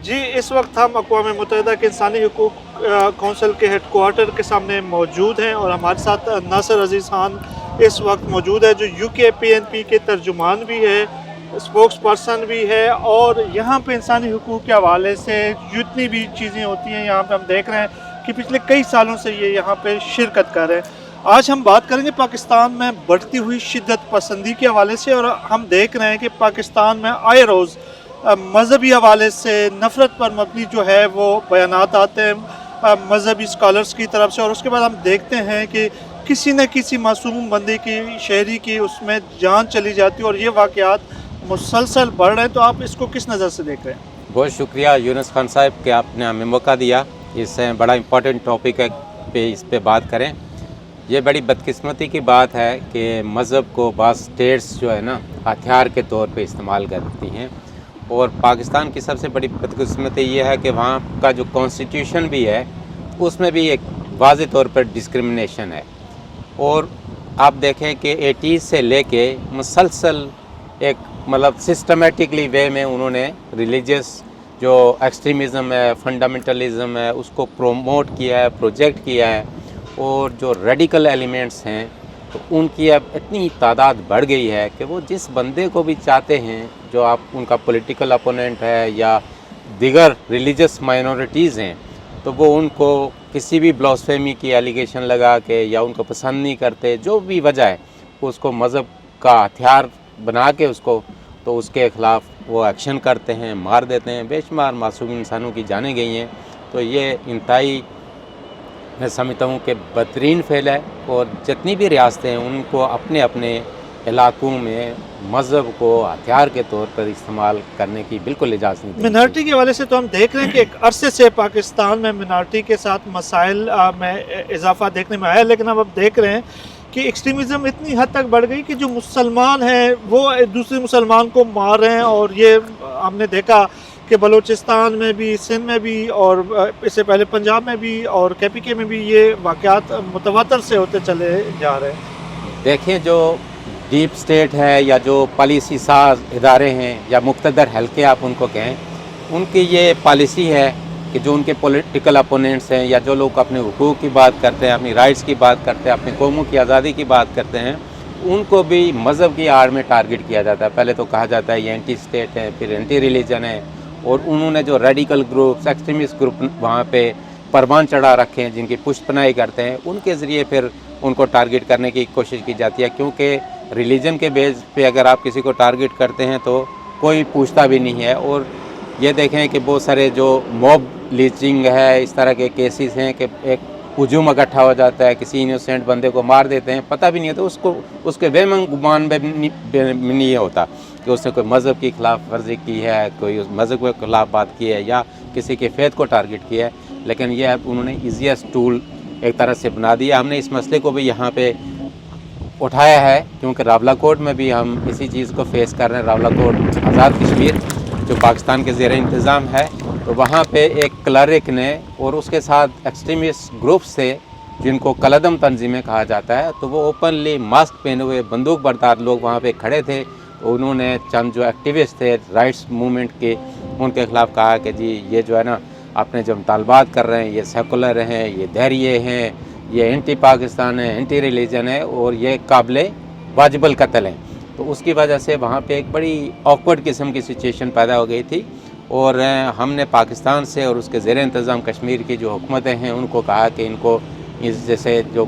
जी, इस वक्त हम अक़वाम मुत्तहिदा के इंसानी हुकूक कौंसिल के हेड क्वार्टर के सामने मौजूद हैं और हमारे साथ नासिर अजीज़ खान इस वक्त मौजूद है, जो UKPNP के तर्जुमान भी है, स्पोक्स पर्सन भी है। और यहाँ पे इंसानी हुकूक के हवाले से जितनी भी चीज़ें होती हैं, यहाँ पे हम देख रहे हैं कि पिछले कई सालों से ये यहाँ पे शिरकत कर रहे हैं। आज हम बात करेंगे पाकिस्तान में बढ़ती हुई शिद्दत पसंदी के हवाले से, और हम देख रहे हैं कि पाकिस्तान में आए रोज़ मजहबी हवाले से नफ़रत पर मबनी जो है वो बयानात आते हैं मजहबी स्कॉलर्स की तरफ से, और उसके बाद हम देखते हैं कि किसी न किसी मासूम बंदे की, शहरी की उसमें जान चली जाती है और ये वाक़यात मुसलसल बढ़ रहे हैं। तो आप इसको किस नज़र से देख रहे हैं? बहुत शुक्रिया यूनुस खान साहब कि आपने हमें मौका दिया, इससे बड़ा इम्पोर्टेंट टॉपिक है इस पे बात करें। ये बड़ी बदकिस्मती की बात है कि मज़हब को बाज़ स्टेट्स जो है ना हथियार के तौर पे इस्तेमाल करती हैं, और पाकिस्तान की सबसे बड़ी बदकिस्मती ये है कि वहाँ का जो कॉन्स्टिट्यूशन भी है उसमें भी एक वाज़ेह तौर पर डिस्क्रिमिनेशन है। और आप देखें कि 80 से लेके मुसलसल एक मतलब सिस्टमेटिकली वे में उन्होंने रिलीजियस जो एक्सट्रीमिज़म है, फंडामेंटलिज़म है, उसको प्रोमोट किया है, प्रोजेक्ट किया है। और जो रेडिकल एलिमेंट्स हैं तो उनकी अब इतनी तादाद बढ़ गई है कि वो जिस बंदे को भी चाहते हैं, जो आप उनका पॉलिटिकल अपोनेंट है या दिगर रिलीजियस माइनॉरिटीज़ हैं, तो वो उनको किसी भी ब्लास्फेमी की एलिगेशन लगा के या उनको पसंद नहीं करते, जो भी वजह है उसको मज़हब का हथियार बना के उसको तो उसके ख़िलाफ़ वो एक्शन करते हैं, मार देते हैं। बेशुमार मासूम इंसानों की जानें गई हैं। तो ये इंतहाई मैं समझता हूँ कि बदतरीन फ़ेल है, और जितनी भी रियासतें हैं उनको अपने अपने इलाकों में मज़हब को हथियार के तौर पर इस्तेमाल करने की बिल्कुल इजाज़त नहीं। मिनार्टी के हवाले से तो हम देख रहे हैं कि एक अरसे से पाकिस्तान में मिनार्टी के साथ मसाइल में इजाफा देखने में आया, लेकिन अब देख रहे हैं कि एक्सट्रीमिज़म इतनी हद तक बढ़ गई कि जो मुसलमान हैं वो दूसरे मुसलमान को मार रहे हैं। और ये हमने देखा कि बलूचिस्तान में भी, सिंध में भी, और इससे पहले पंजाब में भी और KPK में भी ये वाक़यात मुतवातर से होते चले जा रहे हैं। देखें, जो डीप स्टेट है या जो पॉलिसी साज इदारे हैं या मुक़्तदर हल्के आप उनको कहें, उनकी ये पॉलिसी है कि जो उनके पॉलिटिकल अपोनेंट्स हैं या जो लोग अपने हुकूक की बात करते हैं, अपनी राइट्स की बात करते हैं, अपनी कौमों की आज़ादी की बात करते हैं, उनको भी मज़हब की आड़ में टारगेट किया जाता है। पहले तो कहा जाता है ये एंटी स्टेट है, फिर एंटी रिलीजन है, और उन्होंने जो रेडिकल ग्रुप्स, एक्सट्रीमिस्ट ग्रुप वहाँ पे परवान चढ़ा रखे हैं, जिनकी पुष्टपनाही करते हैं, उनके ज़रिए फिर उनको टारगेट करने की कोशिश की जाती है। क्योंकि रिलीजन के बेस पे अगर आप किसी को टारगेट करते हैं तो कोई पूछता भी नहीं है। और ये देखें कि बहुत सारे जो मॉब लीचिंग है, इस तरह के केसेस हैं कि एक हुजूम इकट्ठा हो जाता है, किसी इनोसेंट बंदे को मार देते हैं, पता भी नहीं है, तो उसको उसके बेमन गुमान में नहीं होता कि उसने कोई मज़हब की खिलाफ वर्जी की है, कोई उस मज़हब के खिलाफ बात की है या किसी के फेथ को टारगेट किया है। लेकिन ये अब उन्होंने ईजीएस्ट टूल एक तरह से बना दिया। हमने इस मसले को भी यहाँ पे उठाया है, क्योंकि रावलाकोट में भी हम इसी चीज़ को फेस कर रहे हैं। रावलाकोट आज़ाद कश्मीर जो पाकिस्तान के ज़ेर इंतज़ाम है, तो वहाँ पे एक क्लरिक ने और उसके साथ एक्सट्रीमिस्ट ग्रुप्स थे जिनको कलदम तंजीमें कहा जाता है, तो वो ओपनली मास्क पहने हुए बंदूक बरदार लोग वहाँ पे खड़े थे। तो उन्होंने चंद जो एक्टिविस्ट थे राइट्स मूवमेंट के, उनके ख़िलाफ़ कहा कि जी ये जो है ना आपने जो मुतालबात कर रहे हैं ये सेकुलर हैं, ये धैर्य हैं, ये एंटी पाकिस्तान है, एंटी रिलीजन है, और ये काबिल वाजिबल कत्ल हैं। तो उसकी वजह से वहाँ पे एक बड़ी ऑकवर्ड किस्म की सिचुएशन पैदा हो गई थी। और हमने पाकिस्तान से और उसके ज़ेर इंतज़ाम कश्मीर की जो हुकूमतें हैं उनको कहा कि इनको इस जैसे जो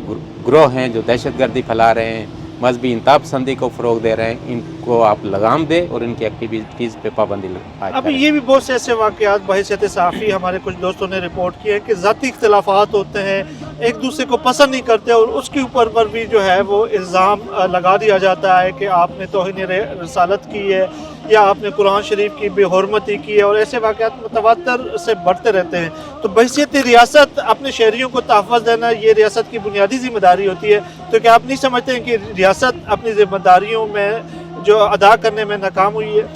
ग्रोह हैं जो दहशतगर्दी फैला रहे हैं, मजहबी इंतहा पसंदी को फ़रोग दे रहे हैं, इनको आप लगाम दें और इनकी एक्टिविटीज़ पे पाबंदी लगाएं। अभी ये भी बहुत से ऐसे वाक़यात बहैसियत सहाफ़ी हमारे कुछ दोस्तों ने रिपोर्ट किए हैं कि ज़ाती इख्तिलाफ़ात होते हैं, एक दूसरे को पसंद नहीं करते, और उसके ऊपर पर भी जो है वो इल्ज़ाम लगा दिया जाता है कि आपने तौहीन रसालत की है या आपने कुरान शरीफ की बेहुरमती की है, और ऐसे वाक़यात मुतवातर से बढ़ते रहते हैं। तो बहैसियत रियासत अपने शहरियों को तहफ़्फ़ुज़ देना ये रियासत की बुनियादी ज़िम्मेदारी होती है। तो क्या आप नहीं समझते हैं कि रियासत अपनी ज़िम्मेदारियों में जो अदा करने में नाकाम हुई है?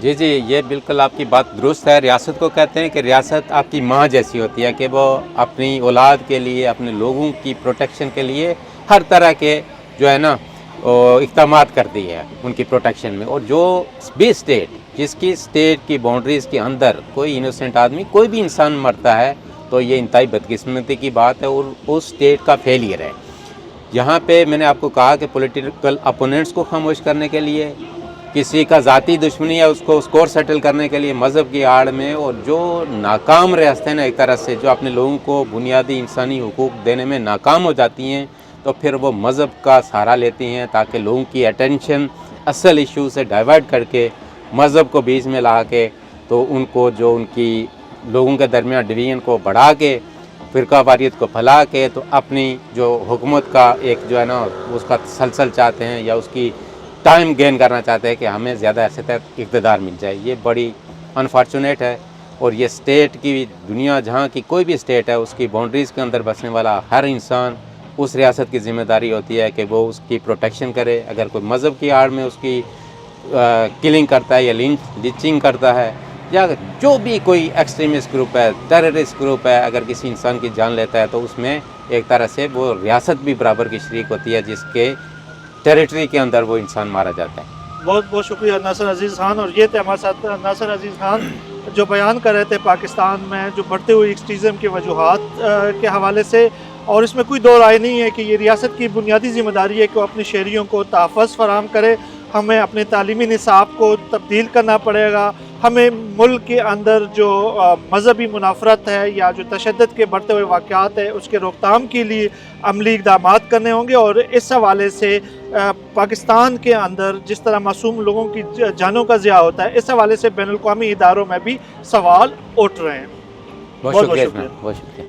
जी जी, ये बिल्कुल आपकी बात दुरुस्त है। रियासत को कहते हैं कि रियासत आपकी माँ जैसी होती है कि वो अपनी औलाद के लिए, अपने लोगों की प्रोटेक्शन के लिए हर तरह के जो है ना इक़दामात करती है उनकी प्रोटेक्शन में। और जो भी स्टेट جس کی اسٹیٹ کی باؤنڈریز کے اندر کوئی انوسینٹ آدمی کوئی بھی انسان مرتا ہے تو یہ انتہائی بدقسمتی کی بات ہے اور اس اسٹیٹ کا فیلئر ہے. یہاں پہ میں نے آپ کو کہا کہ پولیٹیکل اپوننٹس کو خاموش کرنے کے لیے، کسی کا ذاتی دشمنی ہے اس کو اسکور سیٹل کرنے کے لیے مذہب کی آڑ میں، اور جو ناکام ریاستیں نا ایک طرح سے جو اپنے لوگوں کو بنیادی انسانی حقوق دینے میں ناکام ہو جاتی ہیں، تو پھر وہ مذہب کا سہارا لیتی ہیں تاکہ لوگوں کی اٹینشن اصل ایشو سے ڈائیورٹ کر کے مذہب کو بیچ میں لا کے تو ان کو جو ان کی لوگوں کے درمیان ڈویژن کو بڑھا کے فرقہ واریت کو پھیلا کے تو اپنی جو حکومت کا ایک جو ہے نا اس کا تسلسل چاہتے ہیں یا اس کی ٹائم گین کرنا چاہتے ہیں کہ ہمیں زیادہ عرصے تک اقتدار مل جائے. یہ بڑی انفارچونیٹ ہے، اور یہ اسٹیٹ کی دنیا جہاں کی کوئی بھی اسٹیٹ ہے اس کی باؤنڈریز کے اندر بسنے والا ہر انسان اس ریاست کی ذمہ داری ہوتی ہے کہ وہ اس کی پروٹیکشن کرے. اگر کوئی مذہب کی آڑ میں اس کی کلنگ کرتا ہے یا لنچنگ کرتا ہے یا جو بھی کوئی ایکسٹریمسٹ گروپ ہے، ٹیررسٹ گروپ ہے، اگر کسی انسان کی جان لیتا ہے تو اس میں ایک طرح سے وہ ریاست بھی برابر کی شریک ہوتی ہے جس کے ٹیریٹری کے اندر وہ انسان مارا جاتا ہے. بہت بہت شکریہ ناصر عزیز خان. اور یہ تھے ہمارے ساتھ ناصر عزیز خان جو بیان کر رہے تھے پاکستان میں جو بڑھتے ہوئے ایکسٹریزم کی وجوہات کے حوالے سے. اور اس میں کوئی دو رائے نہیں ہے کہ یہ ریاست کی بنیادی ذمہ داری ہے کہ وہ اپنے شہریوں کو تحفظ فراہم کرے. ہمیں اپنے تعلیمی نصاب کو تبدیل کرنا پڑے گا. ہمیں ملک کے اندر جو مذہبی منافرت ہے یا جو تشدد کے بڑھتے ہوئے واقعات ہیں اس کے روک تھام کے لیے عملی اقدامات کرنے ہوں گے. اور اس حوالے سے پاکستان کے اندر جس طرح معصوم لوگوں کی جانوں کا ضیاع ہوتا ہے اس حوالے سے بین الاقوامی اداروں میں بھی سوال اٹھ رہے ہیں. بہت شکریہ.